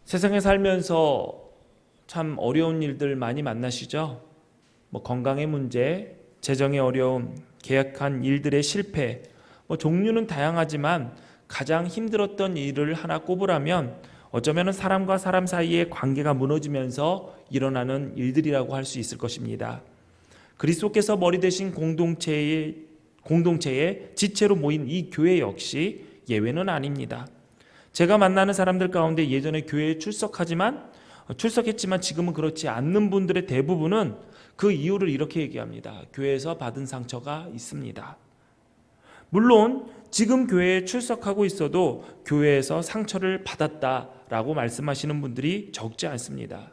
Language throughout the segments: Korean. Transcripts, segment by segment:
세상에 살면서 참 어려운 일들 많이 만나시죠? 건강의 문제, 재정의 어려움, 계약한 일들의 실패, 종류는 다양하지만 가장 힘들었던 일을 하나 꼽으라면 어쩌면 사람과 사람 사이의 관계가 무너지면서 일어나는 일들이라고 할 수 있을 것입니다. 그리스도께서 머리 되신 공동체의 지체로 모인 이 교회 역시 예외는 아닙니다. 제가 만나는 사람들 가운데 예전에 교회에 출석했지만 지금은 그렇지 않는 분들의 대부분은 그 이유를 이렇게 얘기합니다. 교회에서 받은 상처가 있습니다. 물론 지금 교회에 출석하고 있어도 교회에서 상처를 받았다라고 말씀하시는 분들이 적지 않습니다.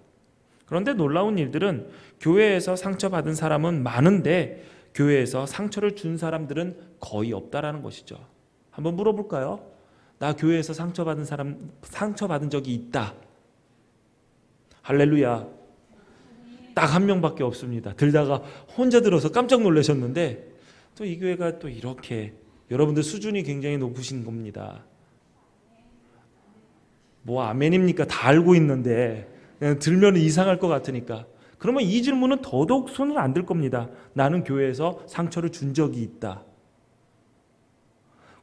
그런데 놀라운 일들은 교회에서 상처받은 사람은 많은데 교회에서 상처를 준 사람들은 거의 없다라는 것이죠. 한번 물어볼까요? 나 교회에서 상처받은 적이 있다. 할렐루야. 딱 한 명밖에 없습니다. 들다가 혼자 들어서 깜짝 놀라셨는데 또 이 교회가 또 이렇게 여러분들 수준이 굉장히 높으신 겁니다. 아멘입니까? 다 알고 있는데 그냥 들면 이상할 것 같으니까. 그러면 이 질문은 더더욱 손을 안 들 겁니다. 나는 교회에서 상처를 준 적이 있다.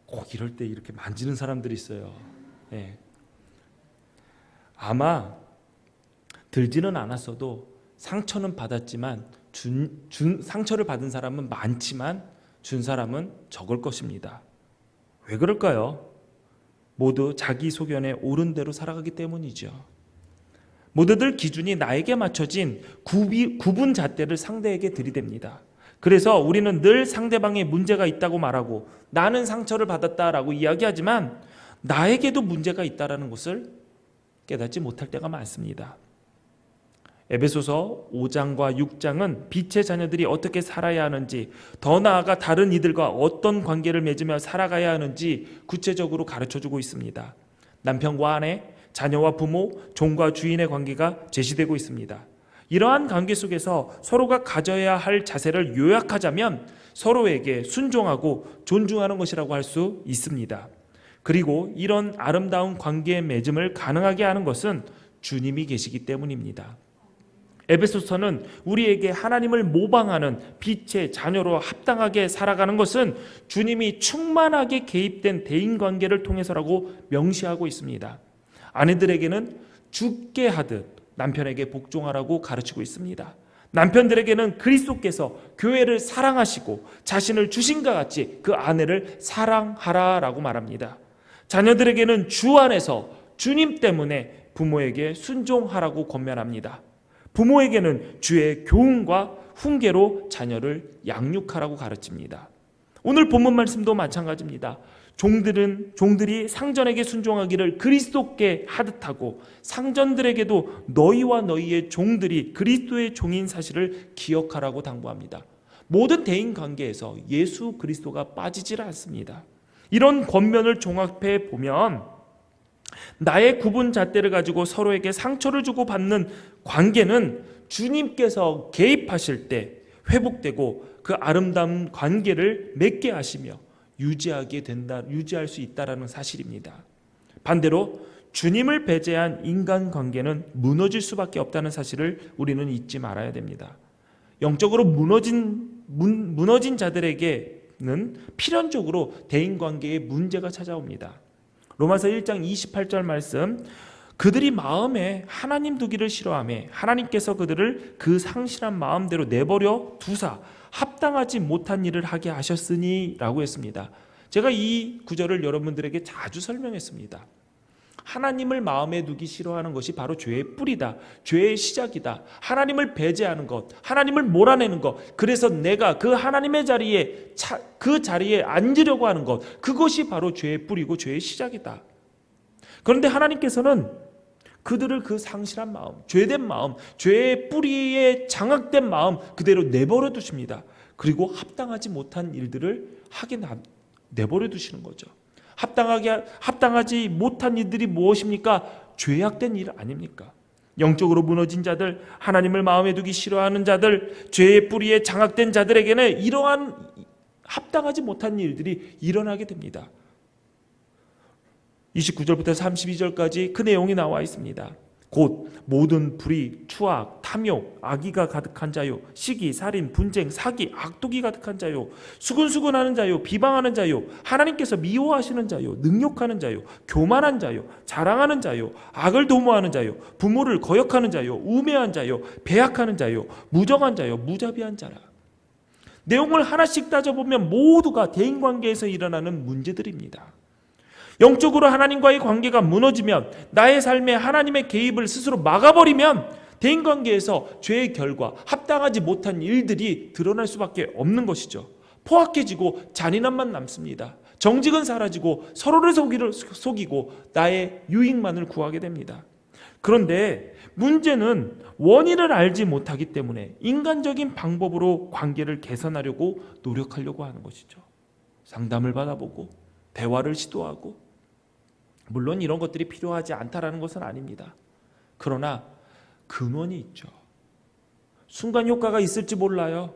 꼭 이럴 때 이렇게 만지는 사람들이 있어요. 네. 아마 들지는 않았어도 상처는 받았지만 상처를 받은 사람은 많지만 준 사람은 적을 것입니다. 왜 그럴까요? 모두 자기 소견에 옳은 대로 살아가기 때문이죠. 모두들 기준이 나에게 맞춰진 구분 잣대를 상대에게 들이댑니다. 그래서 우리는 늘 상대방의 문제가 있다고 말하고 나는 상처를 받았다라고 이야기하지만 나에게도 문제가 있다는 것을 깨닫지 못할 때가 많습니다. 에베소서 5장과 6장은 빛의 자녀들이 어떻게 살아야 하는지, 더 나아가 다른 이들과 어떤 관계를 맺으며 살아가야 하는지 구체적으로 가르쳐주고 있습니다. 남편과 아내, 자녀와 부모, 종과 주인의 관계가 제시되고 있습니다. 이러한 관계 속에서 서로가 가져야 할 자세를 요약하자면 서로에게 순종하고 존중하는 것이라고 할 수 있습니다. 그리고 이런 아름다운 관계의 맺음을 가능하게 하는 것은 주님이 계시기 때문입니다. 에베소서는 우리에게 하나님을 모방하는 빛의 자녀로 합당하게 살아가는 것은 주님이 충만하게 개입된 대인관계를 통해서라고 명시하고 있습니다. 아내들에게는 죽게 하듯 남편에게 복종하라고 가르치고 있습니다. 남편들에게는 그리스도께서 교회를 사랑하시고 자신을 주신과 같이 그 아내를 사랑하라라고 말합니다. 자녀들에게는 주 안에서 주님 때문에 부모에게 순종하라고 권면합니다. 부모에게는 주의 교훈과 훈계로 자녀를 양육하라고 가르칩니다. 오늘 본문 말씀도 마찬가지입니다. 종들이 상전에게 순종하기를 그리스도께 하듯하고 상전들에게도 너희와 너희의 종들이 그리스도의 종인 사실을 기억하라고 당부합니다. 모든 대인 관계에서 예수 그리스도가 빠지질 않습니다. 이런 권면을 종합해 보면 나의 구분 잣대를 가지고 서로에게 상처를 주고 받는 관계는 주님께서 개입하실 때 회복되고 그 아름다운 관계를 맺게 하시며 유지할 수 있다는 사실입니다. 반대로 주님을 배제한 인간관계는 무너질 수밖에 없다는 사실을 우리는 잊지 말아야 됩니다. 영적으로 무너진 자들에게는 필연적으로 대인관계에 문제가 찾아옵니다. 로마서 1장 28절 말씀, 그들이 마음에 하나님 두기를 싫어하며 하나님께서 그들을 그 상실한 마음대로 내버려 두사 합당하지 못한 일을 하게 하셨으니 라고 했습니다. 제가 이 구절을 여러분들에게 자주 설명했습니다. 하나님을 마음에 두기 싫어하는 것이 바로 죄의 뿌리다. 죄의 시작이다. 하나님을 배제하는 것, 하나님을 몰아내는 것, 그래서 내가 그 하나님의 자리에 앉으려고 하는 것, 그것이 바로 죄의 뿌리고 죄의 시작이다. 그런데 하나님께서는 그들을 그 상실한 마음, 죄된 마음, 죄의 뿌리에 장악된 마음 그대로 내버려 두십니다. 그리고 합당하지 못한 일들을 하게 내버려 두시는 거죠. 합당하지 못한 일들이 무엇입니까? 죄악된 일 아닙니까? 영적으로 무너진 자들, 하나님을 마음에 두기 싫어하는 자들, 죄의 뿌리에 장악된 자들에게는 이러한 합당하지 못한 일들이 일어나게 됩니다. 29절부터 32절까지 그 내용이 나와 있습니다. 곧 모든 불의, 추악, 탐욕, 악의가 가득한 자요, 시기, 살인, 분쟁, 사기, 악독이 가득한 자요, 수근수근하는 자요, 비방하는 자요, 하나님께서 미워하시는 자요, 능욕하는 자요, 교만한 자요, 자랑하는 자요, 악을 도모하는 자요, 부모를 거역하는 자요, 우매한 자요, 배약하는 자요, 무정한 자요, 무자비한 자라. 내용을 하나씩 따져보면 모두가 대인관계에서 일어나는 문제들입니다. 영적으로 하나님과의 관계가 무너지면, 나의 삶에 하나님의 개입을 스스로 막아버리면 대인관계에서 죄의 결과, 합당하지 못한 일들이 드러날 수밖에 없는 것이죠. 포악해지고 잔인함만 남습니다. 정직은 사라지고 서로를 속이고 나의 유익만을 구하게 됩니다. 그런데 문제는 원인을 알지 못하기 때문에 인간적인 방법으로 관계를 개선하려고 노력하려고 하는 것이죠. 상담을 받아보고 대화를 시도하고, 물론 이런 것들이 필요하지 않다라는 것은 아닙니다. 그러나 근원이 있죠. 순간 효과가 있을지 몰라요.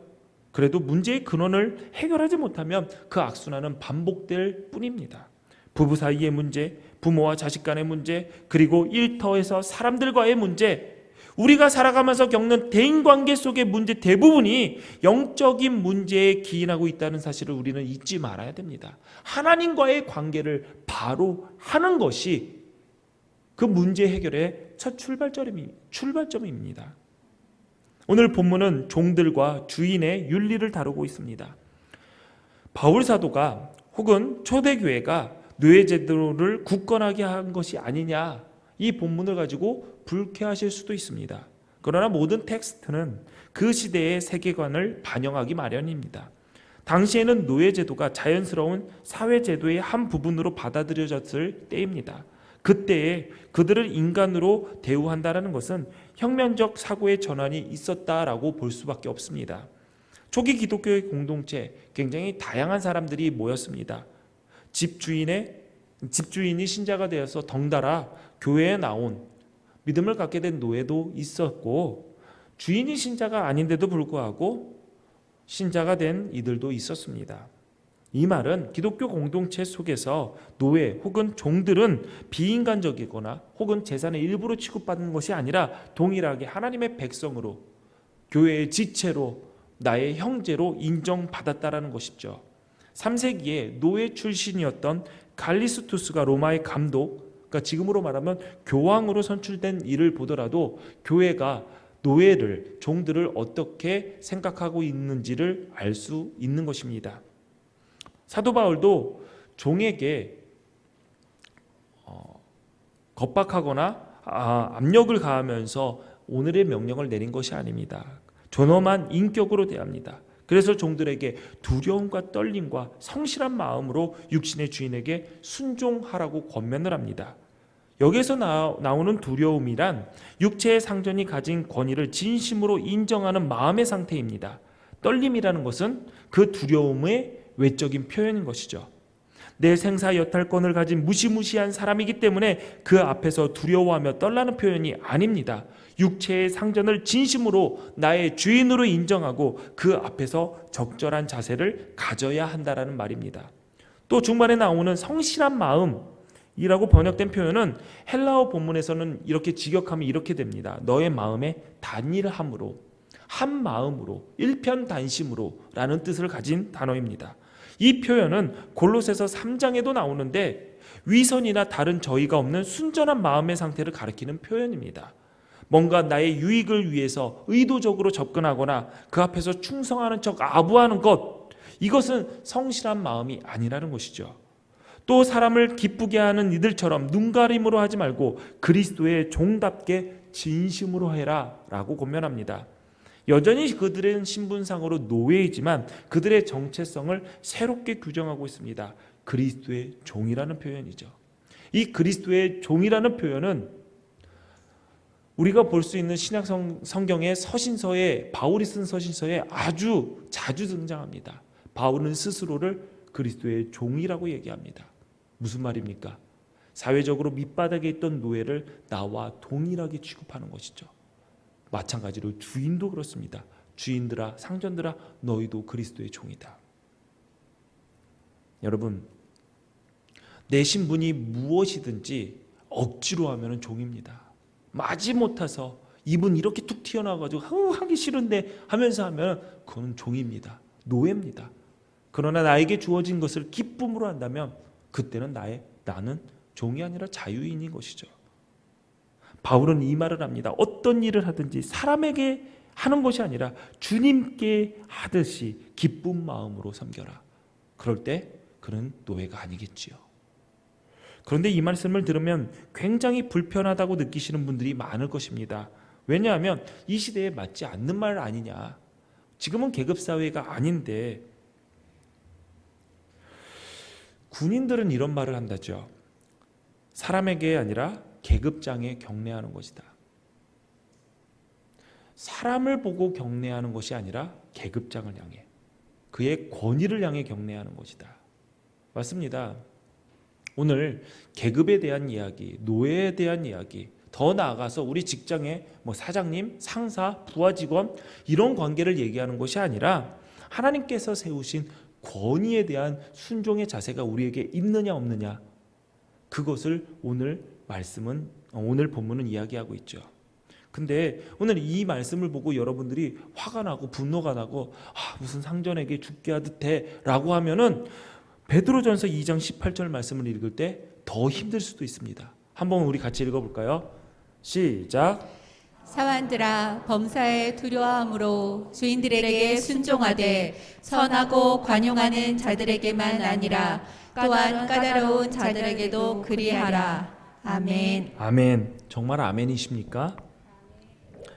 그래도 문제의 근원을 해결하지 못하면 그 악순환은 반복될 뿐입니다. 부부 사이의 문제, 부모와 자식 간의 문제, 그리고 일터에서 사람들과의 문제, 우리가 살아가면서 겪는 대인관계 속의 문제 대부분이 영적인 문제에 기인하고 있다는 사실을 우리는 잊지 말아야 됩니다. 하나님과의 관계를 바로 하는 것이 그 문제 해결의 첫 출발점입니다. 오늘 본문은 종들과 주인의 윤리를 다루고 있습니다. 바울 사도가 혹은 초대교회가 노예 제도를 굳건하게 한 것이 아니냐, 이 본문을 가지고 불쾌하실 수도 있습니다. 그러나 모든 텍스트는 그 시대의 세계관을 반영하기 마련입니다. 당시에는 노예제도가 자연스러운 사회제도의 한 부분으로 받아들여졌을 때입니다. 그때에 그들을 인간으로 대우한다는 것은 혁명적 사고의 전환이 있었다라고 볼 수밖에 없습니다. 초기 기독교의 공동체, 굉장히 다양한 사람들이 모였습니다. 집주인이 신자가 되어서 덩달아 교회에 나온 믿음을 갖게 된 노예도 있었고, 주인이 신자가 아닌데도 불구하고 신자가 된 이들도 있었습니다. 이 말은 기독교 공동체 속에서 노예 혹은 종들은 비인간적이거나 혹은 재산의 일부로 취급받는 것이 아니라 동일하게 하나님의 백성으로, 교회의 지체로, 나의 형제로 인정받았다라는 것이죠. 3세기에 노예 출신이었던 갈리스투스가 로마의 감독, 그러니까 지금으로 말하면 교황으로 선출된 일을 보더라도 교회가 노예를, 종들을 어떻게 생각하고 있는지를 알 수 있는 것입니다. 사도 바울도 종에게 겁박하거나 압력을 가하면서 오늘의 명령을 내린 것이 아닙니다. 존엄한 인격으로 대합니다. 그래서 종들에게 두려움과 떨림과 성실한 마음으로 육신의 주인에게 순종하라고 권면을 합니다. 여기에서 나오는 두려움이란 육체의 상전이 가진 권위를 진심으로 인정하는 마음의 상태입니다. 떨림이라는 것은 그 두려움의 외적인 표현인 것이죠. 내 생사 여탈권을 가진 무시무시한 사람이기 때문에 그 앞에서 두려워하며 떨라는 표현이 아닙니다. 육체의 상전을 진심으로 나의 주인으로 인정하고 그 앞에서 적절한 자세를 가져야 한다라는 말입니다. 또 중반에 나오는 성실한 마음이라고 번역된 표현은 헬라어 본문에서는 이렇게 직역하면 이렇게 됩니다. 너의 마음에 단일함으로, 한 마음으로, 일편단심으로 라는 뜻을 가진 단어입니다. 이 표현은 골로새서 3장에도 나오는데 위선이나 다른 저의가 없는 순전한 마음의 상태를 가리키는 표현입니다. 뭔가 나의 유익을 위해서 의도적으로 접근하거나 그 앞에서 충성하는 척 아부하는 것, 이것은 성실한 마음이 아니라는 것이죠. 또 사람을 기쁘게 하는 이들처럼 눈가림으로 하지 말고 그리스도의 종답게 진심으로 해라 라고 권면합니다. 여전히 그들은 신분상으로 노예이지만 그들의 정체성을 새롭게 규정하고 있습니다. 그리스도의 종이라는 표현이죠. 이 그리스도의 종이라는 표현은 우리가 볼 수 있는 신약 성경의 서신서에, 바울이 쓴 서신서에 아주 자주 등장합니다. 바울은 스스로를 그리스도의 종이라고 얘기합니다. 무슨 말입니까? 사회적으로 밑바닥에 있던 노예를 나와 동일하게 취급하는 것이죠. 마찬가지로 주인도 그렇습니다. 주인들아, 상전들아, 너희도 그리스도의 종이다. 여러분, 내 신분이 무엇이든지 억지로 하면 종입니다. 마지못해서 입은 이렇게 툭 튀어나와가지고 하기 싫은데 하면서 하면 그건 종입니다. 노예입니다. 그러나 나에게 주어진 것을 기쁨으로 한다면 그때는 나는 종이 아니라 자유인인 것이죠. 바울은 이 말을 합니다. 어떤 일을 하든지 사람에게 하는 것이 아니라 주님께 하듯이 기쁜 마음으로 섬겨라. 그럴 때 그는 노예가 아니겠지요. 그런데 이 말씀을 들으면 굉장히 불편하다고 느끼시는 분들이 많을 것입니다. 왜냐하면 이 시대에 맞지 않는 말 아니냐. 지금은 계급사회가 아닌데. 군인들은 이런 말을 한다죠. 사람에게 아니라 계급장에 경례하는 것이다. 사람을 보고 경례하는 것이 아니라 계급장을 향해, 그의 권위를 향해 경례하는 것이다. 맞습니다. 오늘 계급에 대한 이야기, 노예에 대한 이야기, 더 나아가서 우리 직장의 사장님, 상사, 부하 직원 이런 관계를 얘기하는 것이 아니라 하나님께서 세우신 권위에 대한 순종의 자세가 우리에게 있느냐 없느냐, 그것을 오늘 본문은 이야기하고 있죠. 근데 오늘 이 말씀을 보고 여러분들이 화가 나고 분노가 나고 무슨 상전에게 죽게 하듯 해라고 하면은 베드로전서 2장 18절 말씀을 읽을 때 더 힘들 수도 있습니다. 한번 우리 같이 읽어볼까요? 시작. 사환들아, 범사에 두려워함으로 주인들에게 순종하되 선하고 관용하는 자들에게만 아니라 또한 까다로운 자들에게도 그리하라. 아멘. 아멘. 정말 아멘이십니까?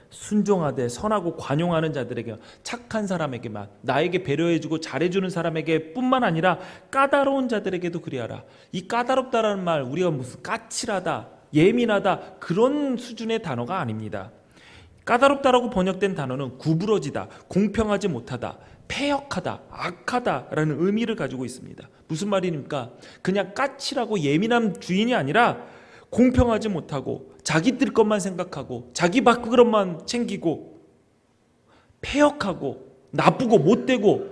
순종하되 선하고 관용하는 자들에게, 착한 사람에게만, 나에게 배려해주고 잘해주는 사람에게 뿐만 아니라 까다로운 자들에게도 그리하라. 이 까다롭다라는 말, 우리가 무슨 까칠하다, 예민하다 그런 수준의 단어가 아닙니다. 까다롭다라고 번역된 단어는 구부러지다, 공평하지 못하다, 패역하다, 악하다라는 의미를 가지고 있습니다. 무슨 말입니까? 그냥 까칠하고 예민한 주인이 아니라 공평하지 못하고 자기 뜰 것만 생각하고 자기 밥그릇만 챙기고 패역하고 나쁘고 못되고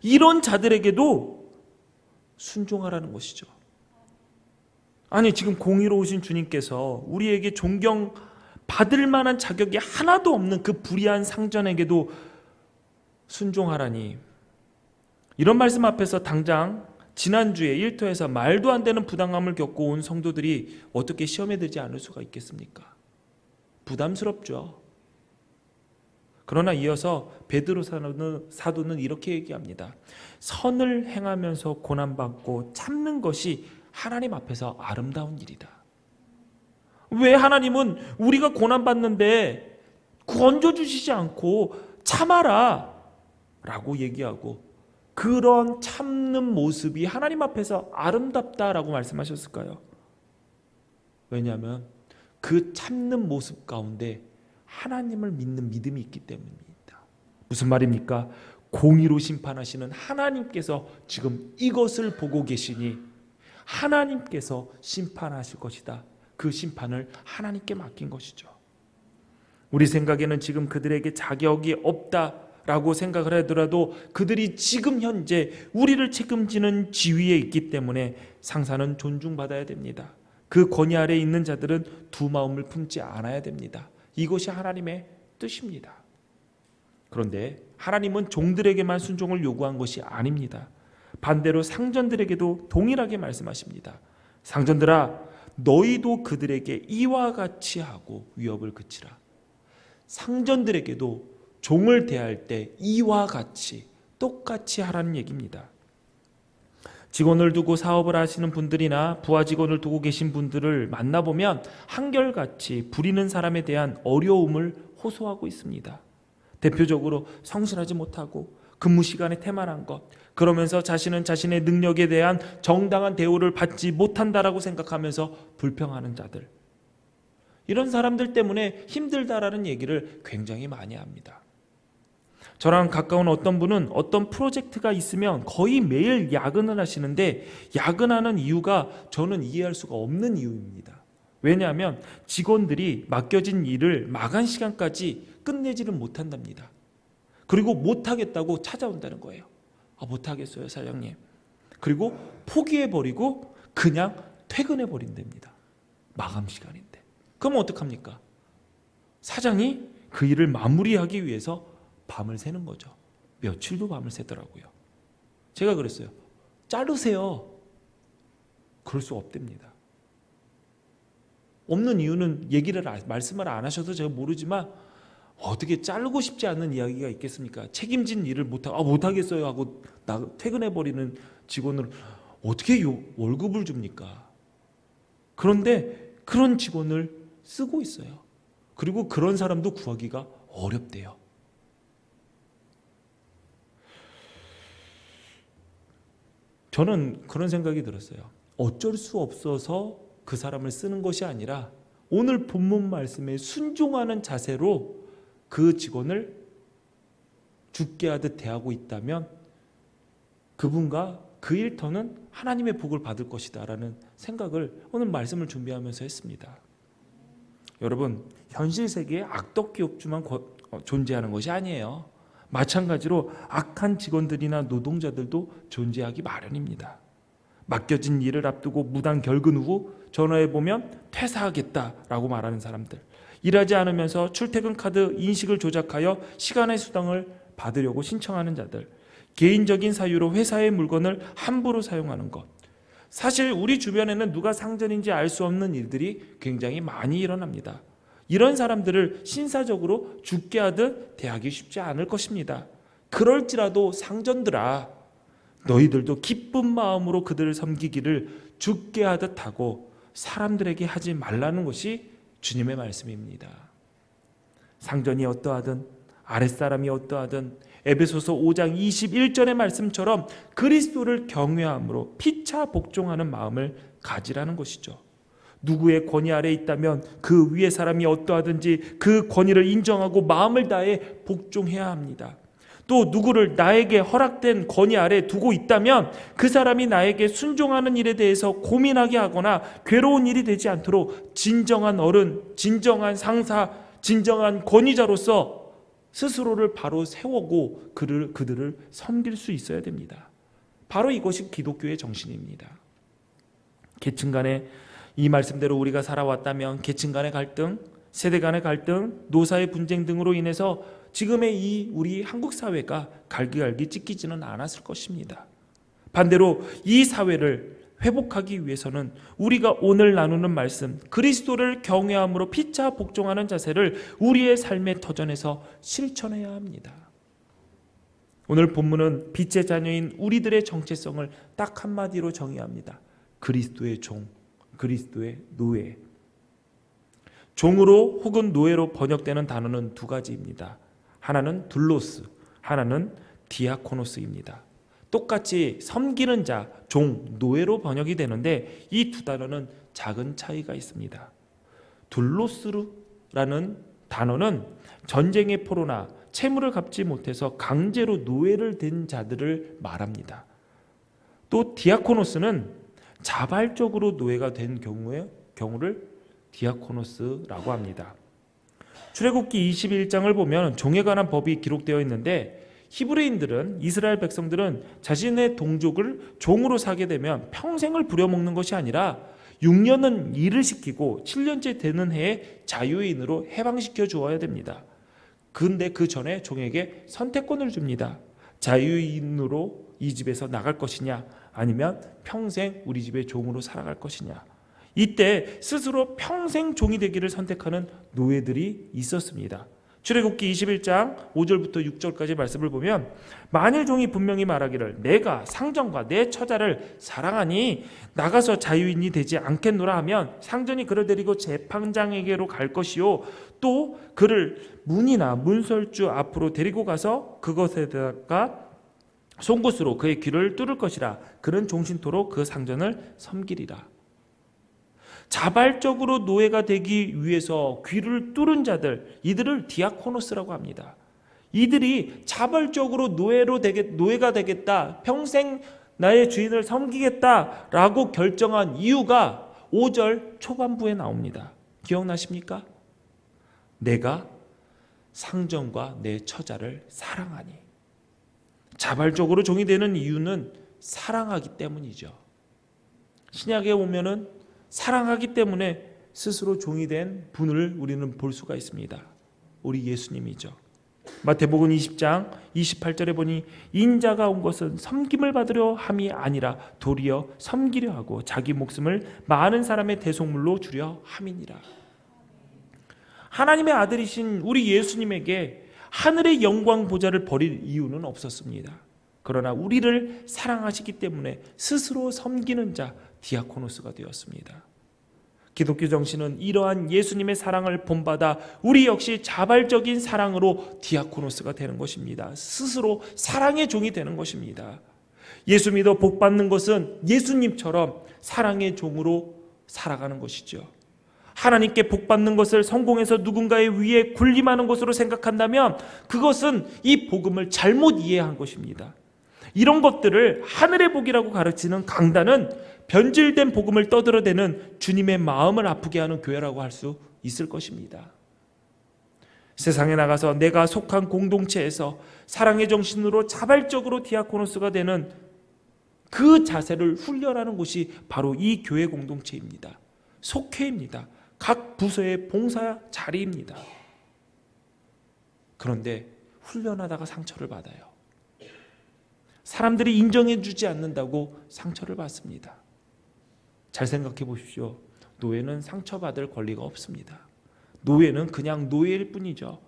이런 자들에게도 순종하라는 것이죠. 아니, 지금 공의로우신 주님께서 우리에게 존경받을 만한 자격이 하나도 없는 그 불의한 상전에게도 순종하라니, 이런 말씀 앞에서 당장 지난주에 일터에서 말도 안 되는 부당함을 겪고 온 성도들이 어떻게 시험에 들지 않을 수가 있겠습니까? 부담스럽죠. 그러나 이어서 베드로 사도는 이렇게 얘기합니다. 선을 행하면서 고난받고 참는 것이 하나님 앞에서 아름다운 일이다. 왜 하나님은 우리가 고난받는데 건져주시지 않고 참아라 라고 얘기하고 그런 참는 모습이 하나님 앞에서 아름답다라고 말씀하셨을까요? 왜냐하면 그 참는 모습 가운데 하나님을 믿는 믿음이 있기 때문입니다. 무슨 말입니까? 공의로 심판하시는 하나님께서 지금 이것을 보고 계시니 하나님께서 심판하실 것이다. 그 심판을 하나님께 맡긴 것이죠. 우리 생각에는 지금 그들에게 자격이 없다라고 생각을 하더라도 그들이 지금 현재 우리를 책임지는 지위에 있기 때문에 상사는 존중받아야 됩니다. 그 권위 아래에 있는 자들은 두 마음을 품지 않아야 됩니다. 이것이 하나님의 뜻입니다. 그런데 하나님은 종들에게만 순종을 요구한 것이 아닙니다. 반대로 상전들에게도 동일하게 말씀하십니다. 상전들아, 너희도 그들에게 이와 같이 하고 위협을 그치라. 상전들에게도 종을 대할 때 이와 같이 똑같이 하라는 얘기입니다. 직원을 두고 사업을 하시는 분들이나 부하 직원을 두고 계신 분들을 만나보면 한결같이 부리는 사람에 대한 어려움을 호소하고 있습니다. 대표적으로 성실하지 못하고 근무 시간에 태만한 것, 그러면서 자신은 자신의 능력에 대한 정당한 대우를 받지 못한다라고 생각하면서 불평하는 자들, 이런 사람들 때문에 힘들다라는 얘기를 굉장히 많이 합니다. 저랑 가까운 어떤 분은 어떤 프로젝트가 있으면 거의 매일 야근을 하시는데 야근하는 이유가 저는 이해할 수가 없는 이유입니다. 왜냐하면 직원들이 맡겨진 일을 마감 시간까지 끝내지를 못한답니다. 그리고 못하겠다고 찾아온다는 거예요. 못하겠어요, 사장님. 그리고 포기해버리고 그냥 퇴근해 버린답니다. 마감 시간인데. 그럼 어떡합니까? 사장이 그 일을 마무리하기 위해서 밤을 새는 거죠. 며칠도 밤을 새더라고요. 제가 그랬어요. 자르세요. 그럴 수 없답니다. 없는 이유는 말씀을 안 하셔서 제가 모르지만 어떻게 자르고 싶지 않는 이야기가 있겠습니까? 책임진 일을 못하겠어요 하고 퇴근해버리는 직원을 어떻게 월급을 줍니까? 그런데 그런 직원을 쓰고 있어요. 그리고 그런 사람도 구하기가 어렵대요. 저는 그런 생각이 들었어요. 어쩔 수 없어서 그 사람을 쓰는 것이 아니라 오늘 본문 말씀에 순종하는 자세로 그 직원을 죽게 하듯 대하고 있다면 그분과 그 일터는 하나님의 복을 받을 것이다 라는 생각을 오늘 말씀을 준비하면서 했습니다. 여러분, 현실 세계에 악덕 기업주만 존재하는 것이 아니에요. 마찬가지로 악한 직원들이나 노동자들도 존재하기 마련입니다. 맡겨진 일을 앞두고 무단 결근 후 전화해보면 퇴사하겠다라고 말하는 사람들, 일하지 않으면서 출퇴근 카드 인식을 조작하여 시간의 수당을 받으려고 신청하는 자들, 개인적인 사유로 회사의 물건을 함부로 사용하는 것. 사실 우리 주변에는 누가 상전인지 알 수 없는 일들이 굉장히 많이 일어납니다. 이런 사람들을 신사적으로 죽게 하듯 대하기 쉽지 않을 것입니다. 그럴지라도 상전들아, 너희들도 기쁜 마음으로 그들을 섬기기를 죽게 하듯 하고 사람들에게 하지 말라는 것이 주님의 말씀입니다. 상전이 어떠하든 아랫사람이 어떠하든 에베소서 5장 21절의 말씀처럼 그리스도를 경외함으로 피차 복종하는 마음을 가지라는 것이죠. 누구의 권위 아래 있다면 그 위의 사람이 어떠하든지 그 권위를 인정하고 마음을 다해 복종해야 합니다. 또 누구를 나에게 허락된 권위 아래 두고 있다면 그 사람이 나에게 순종하는 일에 대해서 고민하게 하거나 괴로운 일이 되지 않도록 진정한 어른, 진정한 상사, 진정한 권위자로서 스스로를 바로 세우고 그들을 섬길 수 있어야 됩니다. 바로 이것이 기독교의 정신입니다. 계층 간의 이 말씀대로 우리가 살아왔다면 계층 간의 갈등, 세대 간의 갈등, 노사의 분쟁 등으로 인해서 지금의 이 우리 한국 사회가 갈기갈기 찢기지는 않았을 것입니다. 반대로 이 사회를 회복하기 위해서는 우리가 오늘 나누는 말씀, 그리스도를 경외함으로 피차 복종하는 자세를 우리의 삶의 터전에서 실천해야 합니다. 오늘 본문은 빛의 자녀인 우리들의 정체성을 딱 한마디로 정의합니다. 그리스도의 종, 그리스도의 노예. 종으로 혹은 노예로 번역되는 단어는 두 가지입니다. 하나는 둘로스, 하나는 디아코노스입니다. 똑같이 섬기는 자, 종, 노예로 번역이 되는데 이 두 단어는 작은 차이가 있습니다. 둘로스라는 단어는 전쟁의 포로나 채무를 갚지 못해서 강제로 노예를 된 자들을 말합니다. 또 디아코노스는 자발적으로 노예가 된 경우를 디아코노스라고 합니다. 출애굽기 21장을 보면 종에 관한 법이 기록되어 있는데 히브리인들은, 이스라엘 백성들은 자신의 동족을 종으로 사게 되면 평생을 부려먹는 것이 아니라 6년은 일을 시키고 7년째 되는 해에 자유인으로 해방시켜 주어야 됩니다. 그런데 그 전에 종에게 선택권을 줍니다. 자유인으로 이 집에서 나갈 것이냐, 아니면 평생 우리 집의 종으로 살아갈 것이냐. 이때 스스로 평생 종이 되기를 선택하는 노예들이 있었습니다. 출애굽기 21장 5절부터 6절까지 말씀을 보면, 만일 종이 분명히 말하기를 내가 상전과 내 처자를 사랑하니 나가서 자유인이 되지 않겠노라 하면 상전이 그를 데리고 재판장에게로 갈 것이요, 또 그를 문이나 문설주 앞으로 데리고 가서 그것에다가 송곳으로 그의 귀를 뚫을 것이라. 그는 종신토록 그 상전을 섬기리라. 자발적으로 노예가 되기 위해서 귀를 뚫은 자들, 이들을 디아코노스라고 합니다. 이들이 자발적으로 노예가 되겠다, 평생 나의 주인을 섬기겠다라고 결정한 이유가 5절 초반부에 나옵니다. 기억나십니까? 내가 상전과 내 처자를 사랑하니. 자발적으로 종이 되는 이유는 사랑하기 때문이죠. 신약에 오면은 사랑하기 때문에 스스로 종이 된 분을 우리는 볼 수가 있습니다. 우리 예수님이죠. 마태복음 20장 28절에 보니 인자가 온 것은 섬김을 받으려 함이 아니라 도리어 섬기려 하고 자기 목숨을 많은 사람의 대속물로 주려 함이니라. 하나님의 아들이신 우리 예수님에게 하늘의 영광 보좌를 버릴 이유는 없었습니다. 그러나 우리를 사랑하시기 때문에 스스로 섬기는 자 디아코노스가 되었습니다. 기독교 정신은 이러한 예수님의 사랑을 본받아 우리 역시 자발적인 사랑으로 디아코노스가 되는 것입니다. 스스로 사랑의 종이 되는 것입니다. 예수 믿어 복 받는 것은 예수님처럼 사랑의 종으로 살아가는 것이죠. 하나님께 복 받는 것을 성공해서 누군가의 위에 군림하는 것으로 생각한다면 그것은 이 복음을 잘못 이해한 것입니다. 이런 것들을 하늘의 복이라고 가르치는 강단은 변질된 복음을 떠들어대는 주님의 마음을 아프게 하는 교회라고 할 수 있을 것입니다. 세상에 나가서 내가 속한 공동체에서 사랑의 정신으로 자발적으로 디아코노스가 되는 그 자세를 훈련하는 곳이 바로 이 교회 공동체입니다. 속회입니다. 각 부서의 봉사 자리입니다. 그런데 훈련하다가 상처를 받아요. 사람들이 인정해 주지 않는다고 상처를 받습니다. 잘 생각해 보십시오. 노예는 상처받을 권리가 없습니다. 노예는 그냥 노예일 뿐이죠.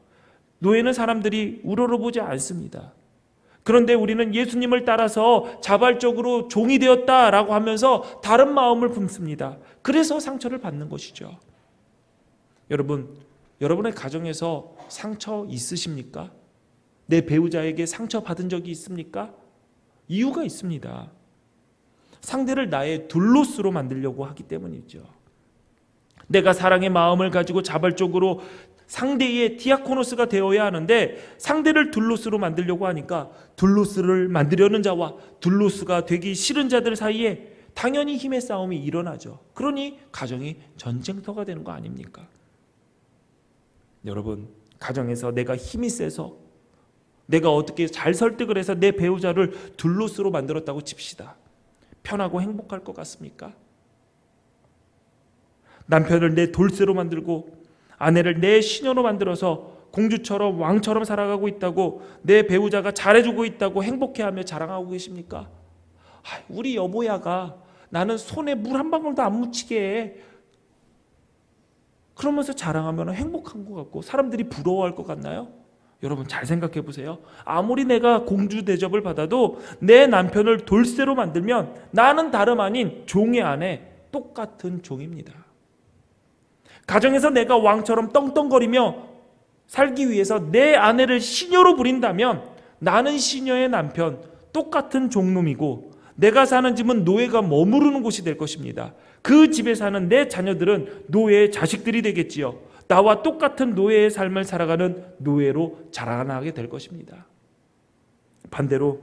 노예는 사람들이 우러러보지 않습니다. 그런데 우리는 예수님을 따라서 자발적으로 종이 되었다라고 하면서 다른 마음을 품습니다. 그래서 상처를 받는 것이죠. 여러분, 여러분의 가정에서 상처 있으십니까? 내 배우자에게 상처 받은 적이 있습니까? 이유가 있습니다. 상대를 나의 둘로스로 만들려고 하기 때문이죠. 내가 사랑의 마음을 가지고 자발적으로 상대의 디아코노스가 되어야 하는데 상대를 둘로스로 만들려고 하니까 둘로스를 만들려는 자와 둘로스가 되기 싫은 자들 사이에 당연히 힘의 싸움이 일어나죠. 그러니 가정이 전쟁터가 되는 거 아닙니까? 여러분, 가정에서 내가 힘이 세서 내가 어떻게 잘 설득을 해서 내 배우자를 둘로스로 만들었다고 칩시다. 편하고 행복할 것 같습니까? 남편을 내 돌쇠로 만들고 아내를 내 시녀로 만들어서 공주처럼 왕처럼 살아가고 있다고 내 배우자가 잘해주고 있다고 행복해하며 자랑하고 계십니까? 우리 여보야가 나는 손에 물 한 방울도 안 묻히게 해. 그러면서 자랑하면 행복한 것 같고 사람들이 부러워할 것 같나요? 여러분 잘 생각해 보세요. 아무리 내가 공주 대접을 받아도 내 남편을 돌쇠로 만들면 나는 다름 아닌 종의 아내, 똑같은 종입니다. 가정에서 내가 왕처럼 떵떵거리며 살기 위해서 내 아내를 시녀로 부린다면 나는 시녀의 남편, 똑같은 종놈이고 내가 사는 집은 노예가 머무르는 곳이 될 것입니다. 그 집에 사는 내 자녀들은 노예의 자식들이 되겠지요. 나와 똑같은 노예의 삶을 살아가는 노예로 자라나게 될 것입니다. 반대로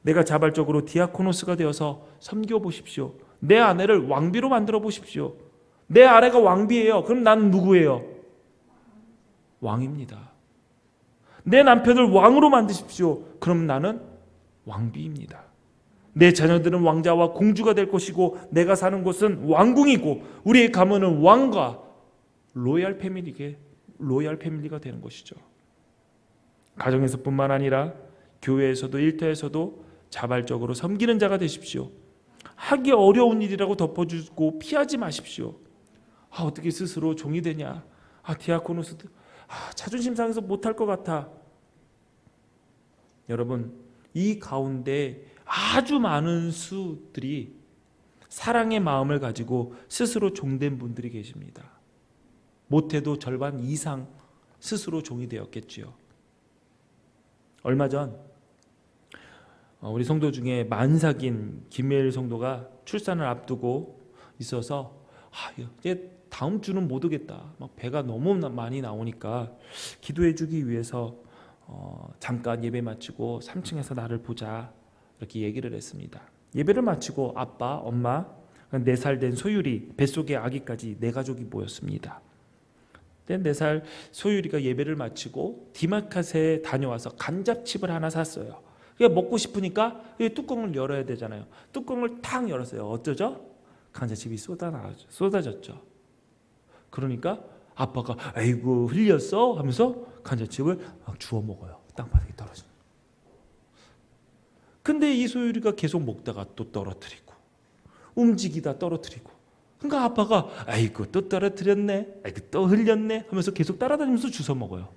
내가 자발적으로 디아코노스가 되어서 섬겨보십시오. 내 아내를 왕비로 만들어 보십시오. 내 아내가 왕비예요. 그럼 나는 누구예요? 왕입니다. 내 남편을 왕으로 만드십시오. 그럼 나는 왕비입니다. 내 자녀들은 왕자와 공주가 될 것이고 내가 사는 곳은 왕궁이고 우리의 가문은 왕과 로얄 패밀리가 되는 것이죠. 가정에서뿐만 아니라 교회에서도 일터에서도 자발적으로 섬기는 자가 되십시오. 하기 어려운 일이라고 덮어주고 피하지 마십시오. 어떻게 스스로 종이 되냐? 디아코노스 자존심 상해서 못할 것 같아. 여러분, 이 가운데 아주 많은 수들이 사랑의 마음을 가지고 스스로 종된 분들이 계십니다. 못해도 절반 이상 스스로 종이 되었겠지요. 얼마 전 우리 성도 중에 만삭인 김혜일 성도가 출산을 앞두고 있어서 이제 다음 주는 못 오겠다. 막 배가 너무 많이 나오니까 기도해 주기 위해서 잠깐 예배 마치고 3층에서 나를 보자 이렇게 얘기를 했습니다. 예배를 마치고 아빠, 엄마, 4살 된 소율이, 뱃속에 아기까지 4가족이 모였습니다. 4살 소율이가 예배를 마치고 디마카세에 다녀와서 간잡칩을 하나 샀어요. 그게 먹고 싶으니까 뚜껑을 열어야 되잖아요. 뚜껑을 탁 열었어요. 어쩌죠? 감자칩이 쏟아졌죠. 그러니까 아빠가 아이고 흘렸어 하면서 감자칩을 막 주워 먹어요. 땅바닥에 떨어져. 근데 이 소율이가 계속 먹다가 또 떨어뜨리고 움직이다 떨어뜨리고, 그러니까 아빠가 아이고 또 떨어뜨렸네, 아이고 또 흘렸네 하면서 계속 따라다니면서 주워 먹어요.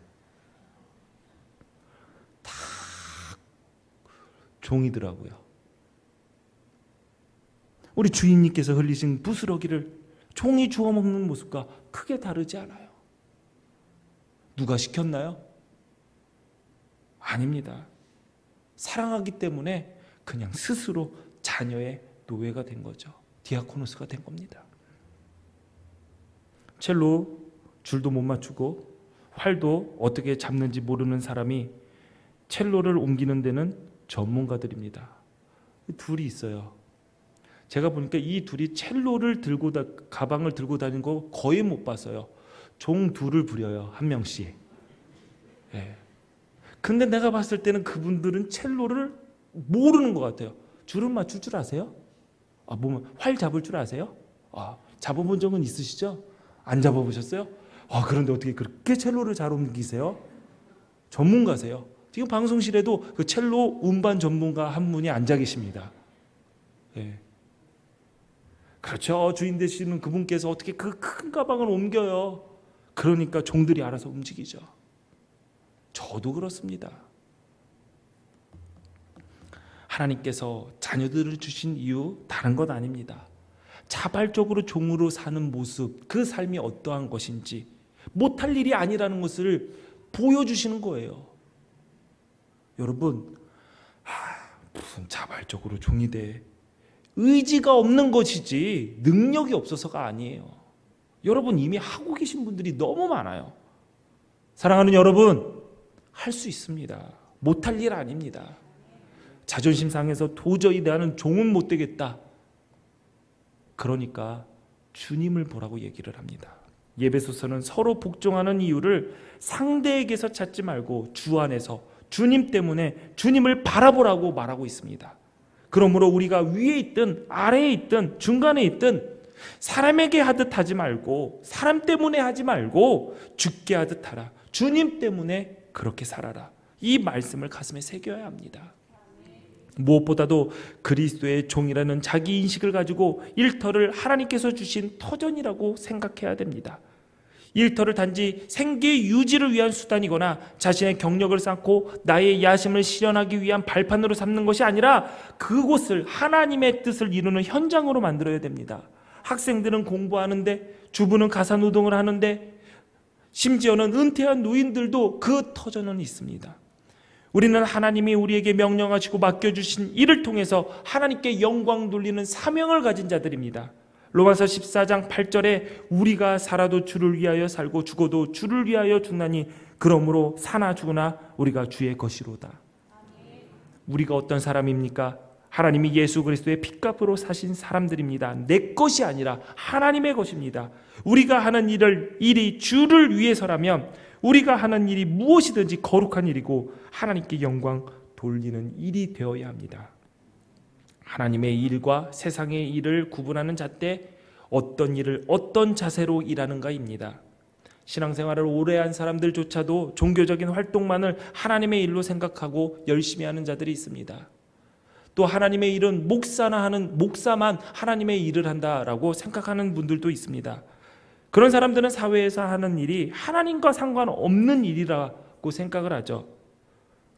다 종이더라고요. 우리 주인님께서 흘리신 부스러기를 종이 주워 먹는 모습과 크게 다르지 않아요. 누가 시켰나요? 아닙니다. 사랑하기 때문에 그냥 스스로 자녀의 노예가 된 거죠. 디아코노스가 된 겁니다. 첼로 줄도 못 맞추고 활도 어떻게 잡는지 모르는 사람이 첼로를 옮기는 데는 전문가들입니다. 둘이 있어요. 제가 보니까 이 둘이 첼로를 들고 가방을 들고 다니는 거 거의 못 봤어요. 종 둘을 부려요, 한 명씩. 예. 근데 내가 봤을 때는 그분들은 첼로를 모르는 것 같아요. 줄은 맞출 줄 아세요? 활 잡을 줄 아세요? 잡아본 적은 있으시죠? 안 잡아보셨어요? 그런데 어떻게 그렇게 첼로를 잘 옮기세요? 전문가세요. 지금 방송실에도 그 첼로 운반 전문가 한 분이 앉아 계십니다. 예. 그렇죠. 주인 되시는 그분께서 어떻게 그 큰 가방을 옮겨요? 그러니까 종들이 알아서 움직이죠. 저도 그렇습니다. 하나님께서 자녀들을 주신 이유 다른 것 아닙니다. 자발적으로 종으로 사는 모습, 그 삶이 어떠한 것인지, 못할 일이 아니라는 것을 보여주시는 거예요. 여러분, 무슨 자발적으로 종이 돼. 의지가 없는 것이지 능력이 없어서가 아니에요. 여러분 이미 하고 계신 분들이 너무 많아요. 사랑하는 여러분, 할 수 있습니다. 못할 일 아닙니다. 자존심 상해서 도저히 나는 종은 못 되겠다. 그러니까 주님을 보라고 얘기를 합니다. 예배소서는 서로 복종하는 이유를 상대에게서 찾지 말고 주 안에서 주님 때문에 주님을 바라보라고 말하고 있습니다. 그러므로 우리가 위에 있든 아래에 있든 중간에 있든 사람에게 하듯 하지 말고, 사람 때문에 하지 말고 주께 하듯 하라. 주님 때문에 그렇게 살아라. 이 말씀을 가슴에 새겨야 합니다. 무엇보다도 그리스도의 종이라는 자기 인식을 가지고 일터를 하나님께서 주신 터전이라고 생각해야 됩니다. 일터를 단지 생계 유지를 위한 수단이거나 자신의 경력을 쌓고 나의 야심을 실현하기 위한 발판으로 삼는 것이 아니라 그곳을 하나님의 뜻을 이루는 현장으로 만들어야 됩니다. 학생들은 공부하는데, 주부는 가사노동을 하는데, 심지어는 은퇴한 노인들도 그 터전은 있습니다. 우리는 하나님이 우리에게 명령하시고 맡겨주신 일을 통해서 하나님께 영광 돌리는 사명을 가진 자들입니다. 로마서 14장 8절에 우리가 살아도 주를 위하여 살고 죽어도 주를 위하여 죽나니 그러므로 사나 죽으나 우리가 주의 것이로다. 우리가 어떤 사람입니까? 하나님이 예수 그리스도의 핏값으로 사신 사람들입니다. 내 것이 아니라 하나님의 것입니다. 우리가 하는 일이 주를 위해서라면 우리가 하는 일이 무엇이든지 거룩한 일이고 하나님께 영광 돌리는 일이 되어야 합니다. 하나님의 일과 세상의 일을 구분하는 잣대, 어떤 일을 어떤 자세로 일하는가입니다. 신앙생활을 오래 한 사람들조차도 종교적인 활동만을 하나님의 일로 생각하고 열심히 하는 자들이 있습니다. 또 하나님의 일은 목사만 하나님의 일을 한다라고 생각하는 분들도 있습니다. 그런 사람들은 사회에서 하는 일이 하나님과 상관없는 일이라고 생각을 하죠.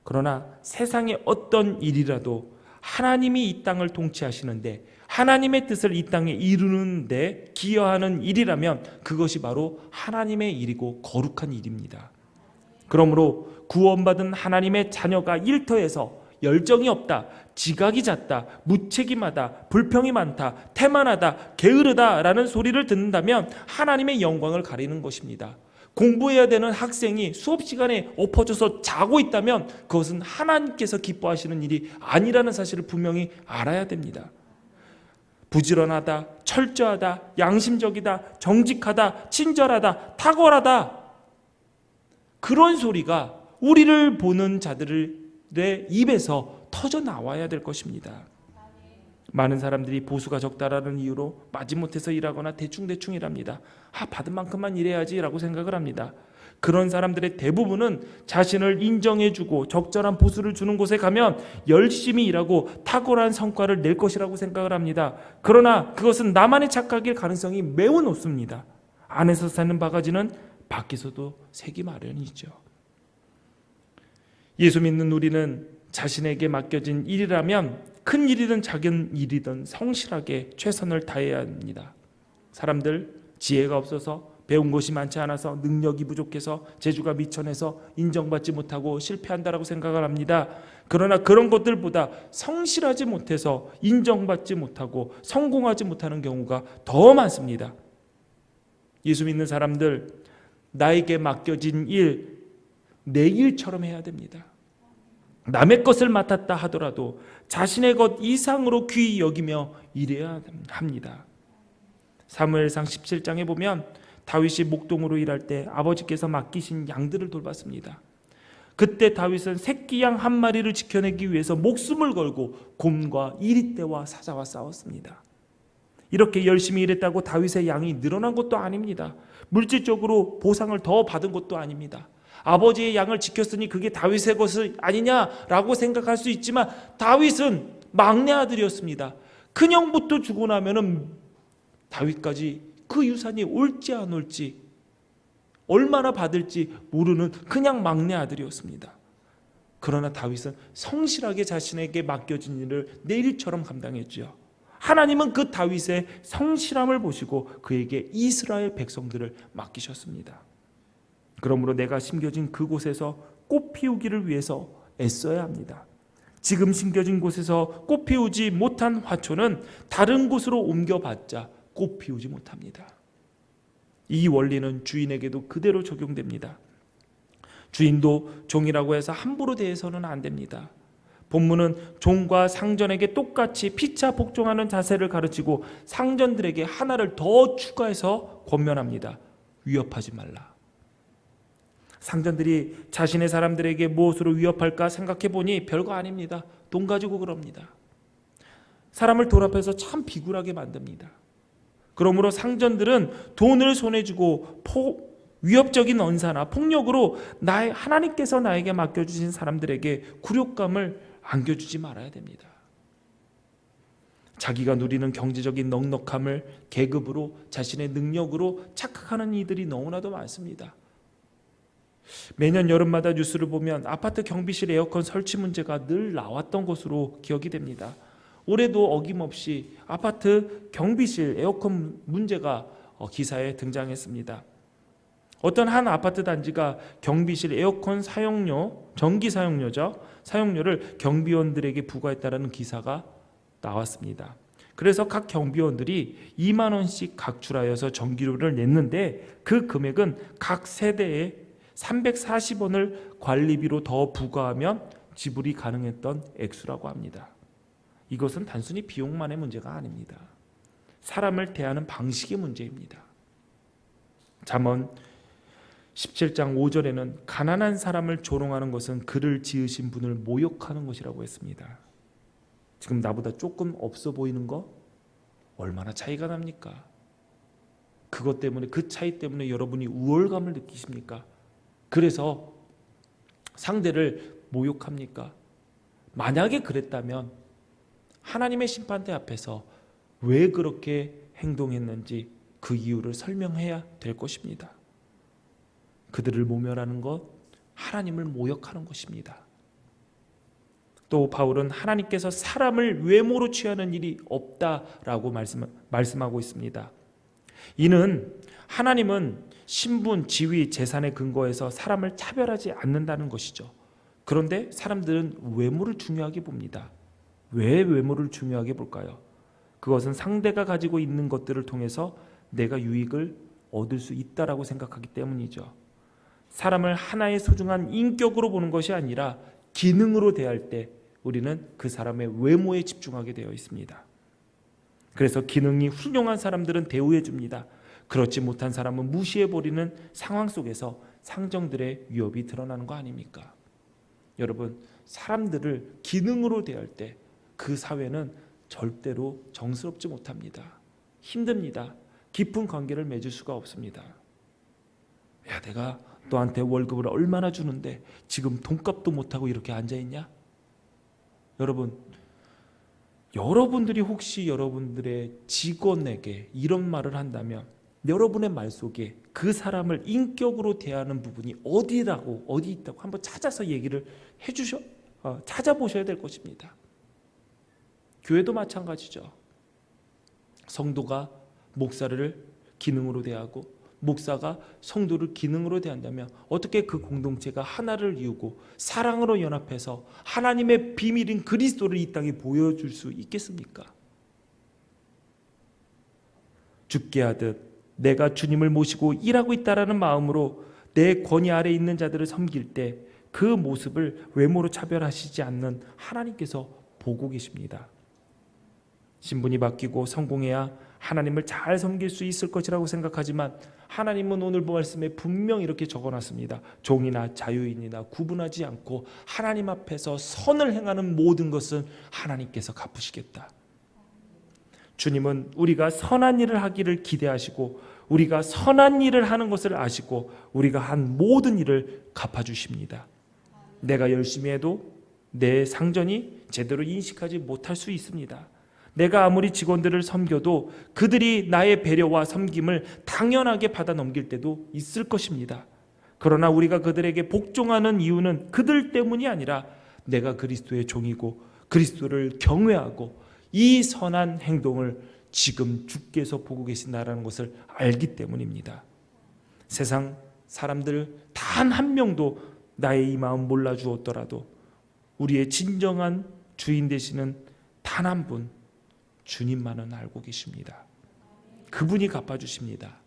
그러나 세상의 어떤 일이라도 하나님이 이 땅을 통치하시는데 하나님의 뜻을 이 땅에 이루는데 기여하는 일이라면 그것이 바로 하나님의 일이고 거룩한 일입니다. 그러므로 구원받은 하나님의 자녀가 일터에서 열정이 없다, 지각이 잦다, 무책임하다, 불평이 많다, 태만하다, 게으르다라는 소리를 듣는다면 하나님의 영광을 가리는 것입니다. 공부해야 되는 학생이 수업 시간에 엎어져서 자고 있다면 그것은 하나님께서 기뻐하시는 일이 아니라는 사실을 분명히 알아야 됩니다. 부지런하다, 철저하다, 양심적이다, 정직하다, 친절하다, 탁월하다, 그런 소리가 우리를 보는 자들의 입에서 터져 나와야 될 것입니다. 많은 사람들이 보수가 적다라는 이유로 마지못해서 일하거나 대충 일합니다. 받은 만큼만 일해야지라고 생각을 합니다. 그런 사람들의 대부분은 자신을 인정해주고 적절한 보수를 주는 곳에 가면 열심히 일하고 탁월한 성과를 낼 것이라고 생각을 합니다. 그러나 그것은 나만의 착각일 가능성이 매우 높습니다. 안에서 사는 바가지는 밖에서도 새기 마련이죠. 예수 믿는 우리는 자신에게 맡겨진 일이라면 큰 일이든 작은 일이든 성실하게 최선을 다해야 합니다. 사람들 지혜가 없어서 배운 것이 많지 않아서 능력이 부족해서 재주가 미천해서 인정받지 못하고 실패한다라고 생각을 합니다. 그러나 그런 것들보다 성실하지 못해서 인정받지 못하고 성공하지 못하는 경우가 더 많습니다. 예수 믿는 사람들 나에게 맡겨진 일 내 일처럼 해야 됩니다. 남의 것을 맡았다 하더라도 자신의 것 이상으로 귀히 여기며 일해야 합니다. 사무엘상 17장에 보면 다윗이 목동으로 일할 때 아버지께서 맡기신 양들을 돌봤습니다. 그때 다윗은 새끼 양 한 마리를 지켜내기 위해서 목숨을 걸고 곰과 이리떼와 사자와 싸웠습니다. 이렇게 열심히 일했다고 다윗의 양이 늘어난 것도 아닙니다. 물질적으로 보상을 더 받은 것도 아닙니다. 아버지의 양을 지켰으니 그게 다윗의 것이 아니냐라고 생각할 수 있지만 다윗은 막내 아들이었습니다. 큰형부터 죽고 나면은 다윗까지 그 유산이 올지 안 올지 얼마나 받을지 모르는 그냥 막내 아들이었습니다. 그러나 다윗은 성실하게 자신에게 맡겨진 일을 내 일처럼 감당했죠. 하나님은 그 다윗의 성실함을 보시고 그에게 이스라엘 백성들을 맡기셨습니다. 그러므로 내가 심겨진 그곳에서 꽃 피우기를 위해서 애써야 합니다. 지금 심겨진 곳에서 꽃 피우지 못한 화초는 다른 곳으로 옮겨봤자 꽃 피우지 못합니다. 이 원리는 주인에게도 그대로 적용됩니다. 주인도 종이라고 해서 함부로 대해서는 안 됩니다. 본문은 종과 상전에게 똑같이 피차 복종하는 자세를 가르치고 상전들에게 하나를 더 추가해서 권면합니다. 위협하지 말라. 상전들이 자신의 사람들에게 무엇으로 위협할까 생각해 보니 별거 아닙니다. 돈 가지고 그럽니다. 사람을 돌 앞에서 참 비굴하게 만듭니다. 그러므로 상전들은 돈을 손에 쥐고 위협적인 언사나 폭력으로 하나님께서 나에게 맡겨주신 사람들에게 굴욕감을 안겨주지 말아야 됩니다. 자기가 누리는 경제적인 넉넉함을 계급으로 자신의 능력으로 착각하는 이들이 너무나도 많습니다. 매년 여름마다 뉴스를 보면 아파트 경비실 에어컨 설치 문제가 늘 나왔던 것으로 기억이 됩니다. 올해도 어김없이 아파트 경비실 에어컨 문제가 기사에 등장했습니다. 어떤 한 아파트 단지가 경비실 에어컨 사용료, 전기 사용료를 경비원들에게 부과했다는 기사가 나왔습니다. 그래서 각 경비원들이 2만 원씩 각출하여서 전기료를 냈는데 그 금액은 각 세대에 340원을 관리비로 더 부과하면 지불이 가능했던 액수라고 합니다. 이것은 단순히 비용만의 문제가 아닙니다. 사람을 대하는 방식의 문제입니다. 잠언 17장 5절에는 가난한 사람을 조롱하는 것은 그를 지으신 분을 모욕하는 것이라고 했습니다. 지금 나보다 조금 없어 보이는 거 얼마나 차이가 납니까? 그것 때문에, 그 차이 때문에 여러분이 우월감을 느끼십니까? 그래서 상대를 모욕합니까? 만약에 그랬다면 하나님의 심판대 앞에서 왜 그렇게 행동했는지 그 이유를 설명해야 될 것입니다. 그들을 모멸하는 것, 하나님을 모욕하는 것입니다. 또 바울은 하나님께서 사람을 외모로 취하는 일이 없다라고 말씀하고 있습니다. 이는 하나님은 신분, 지위, 재산에 근거해서 사람을 차별하지 않는다는 것이죠. 그런데 사람들은 외모를 중요하게 봅니다. 왜 외모를 중요하게 볼까요? 그것은 상대가 가지고 있는 것들을 통해서 내가 유익을 얻을 수 있다라고 생각하기 때문이죠. 사람을 하나의 소중한 인격으로 보는 것이 아니라 기능으로 대할 때 우리는 그 사람의 외모에 집중하게 되어 있습니다. 그래서 기능이 훌륭한 사람들은 대우해 줍니다. 그렇지 못한 사람은 무시해버리는 상황 속에서 상정들의 위협이 드러나는 거 아닙니까? 여러분, 사람들을 기능으로 대할 때 그 사회는 절대로 정스럽지 못합니다. 힘듭니다. 깊은 관계를 맺을 수가 없습니다. 야, 내가 너한테 월급을 얼마나 주는데 지금 돈값도 못하고 이렇게 앉아있냐? 여러분들이 혹시 여러분들의 직원에게 이런 말을 한다면 여러분의 말 속에 그 사람을 인격으로 대하는 부분이 어디 있다고 한번 찾아서 얘기를 찾아보셔야 될 것입니다. 교회도 마찬가지죠. 성도가 목사를 기능으로 대하고 목사가 성도를 기능으로 대한다면 어떻게 그 공동체가 하나를 이루고 사랑으로 연합해서 하나님의 비밀인 그리스도를 이 땅에 보여줄 수 있겠습니까? 죽게 하듯 내가 주님을 모시고 일하고 있다라는 마음으로 내 권위 아래 있는 자들을 섬길 때 그 모습을 외모로 차별하시지 않는 하나님께서 보고 계십니다. 신분이 바뀌고 성공해야 하나님을 잘 섬길 수 있을 것이라고 생각하지만 하나님은 오늘 말씀에 분명 이렇게 적어놨습니다. 종이나 자유인이나 구분하지 않고 하나님 앞에서 선을 행하는 모든 것은 하나님께서 갚으시겠다. 주님은 우리가 선한 일을 하기를 기대하시고 우리가 선한 일을 하는 것을 아시고 우리가 한 모든 일을 갚아주십니다. 내가 열심히 해도 내 상전이 제대로 인식하지 못할 수 있습니다. 내가 아무리 직원들을 섬겨도 그들이 나의 배려와 섬김을 당연하게 받아 넘길 때도 있을 것입니다. 그러나 우리가 그들에게 복종하는 이유는 그들 때문이 아니라 내가 그리스도의 종이고 그리스도를 경외하고 이 선한 행동을 지금 주께서 보고 계신다는 것을 알기 때문입니다. 세상 사람들 단 한 명도 나의 이 마음 몰라주었더라도 우리의 진정한 주인 되시는 단 한 분 주님만은 알고 계십니다. 그분이 갚아주십니다.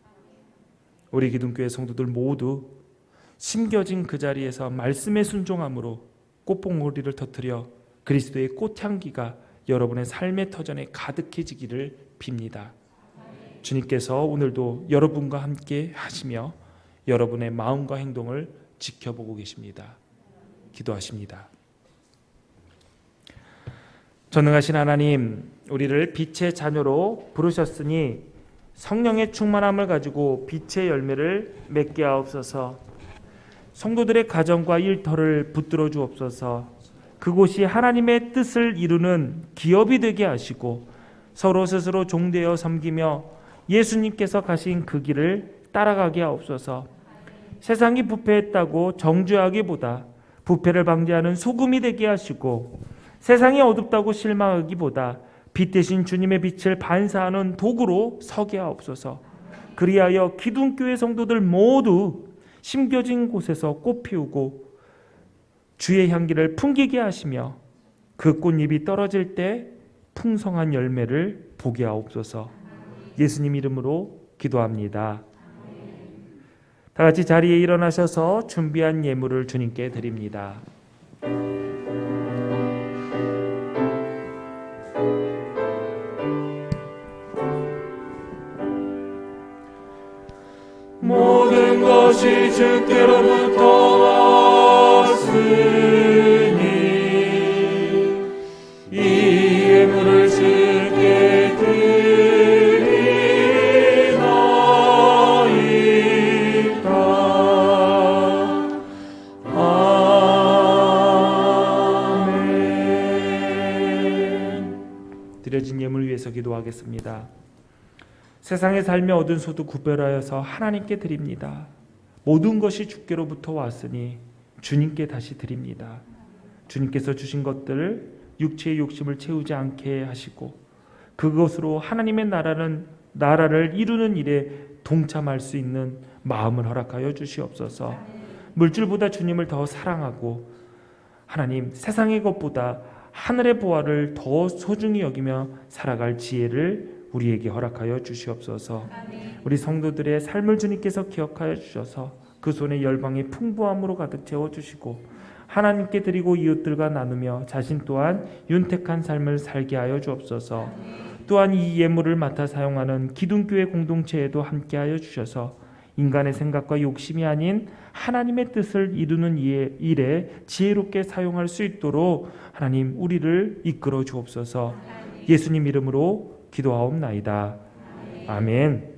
우리 기둥교회 성도들 모두 심겨진 그 자리에서 말씀에 순종함으로 꽃봉오리를 터뜨려 그리스도의 꽃향기가 여러분의 삶의 터전에 가득해지기를 빕니다. 주님께서 오늘도 여러분과 함께 하시며 여러분의 마음과 행동을 지켜보고 계십니다. 기도하십니다. 전능하신 하나님, 우리를 빛의 자녀로 부르셨으니 성령의 충만함을 가지고 빛의 열매를 맺게 하옵소서. 성도들의 가정과 일터를 붙들어 주옵소서. 그곳이 하나님의 뜻을 이루는 기업이 되게 하시고 서로 스스로 종되어 섬기며 예수님께서 가신 그 길을 따라가게 하옵소서. 세상이 부패했다고 정죄하기보다 부패를 방지하는 소금이 되게 하시고 세상이 어둡다고 실망하기보다 빛 대신 주님의 빛을 반사하는 도구로 서게 하옵소서. 그리하여 기둥교회 성도들 모두 심겨진 곳에서 꽃 피우고 주의 향기를 풍기게 하시며 그 꽃잎이 떨어질 때 풍성한 열매를 보게 하옵소서. 예수님 이름으로 기도합니다. 다 같이 자리에 일어나셔서 준비한 예물을 주님께 드립니다. 모든 것이 주께로부터 왔으니 이 예물을 주께 드리나이다. 아멘. 드려진 예물 위해서 기도하겠습니다. 세상에 살며 얻은 소도 구별하여서 하나님께 드립니다. 모든 것이 주께로부터 왔으니 주님께 다시 드립니다. 주님께서 주신 것들을 육체의 욕심을 채우지 않게 하시고 그것으로 하나님의 나라를 이루는 일에 동참할 수 있는 마음을 허락하여 주시옵소서. 물질보다 주님을 더 사랑하고 하나님 세상의 것보다 하늘의 보화를 더 소중히 여기며 살아갈 지혜를 우리에게 허락하여 주시옵소서. 우리 성도들의 삶을 주님께서 기억하여 주셔서 그 손에 열방의 풍부함으로 가득 채워주시고 하나님께 드리고 이웃들과 나누며 자신 또한 윤택한 삶을 살게 하여 주옵소서. 또한 이 예물을 맡아 사용하는 기둥교회 공동체에도 함께하여 주셔서 인간의 생각과 욕심이 아닌 하나님의 뜻을 이루는 일에 지혜롭게 사용할 수 있도록 하나님 우리를 이끌어 주옵소서. 예수님 이름으로 기도하옵나이다. 아멘.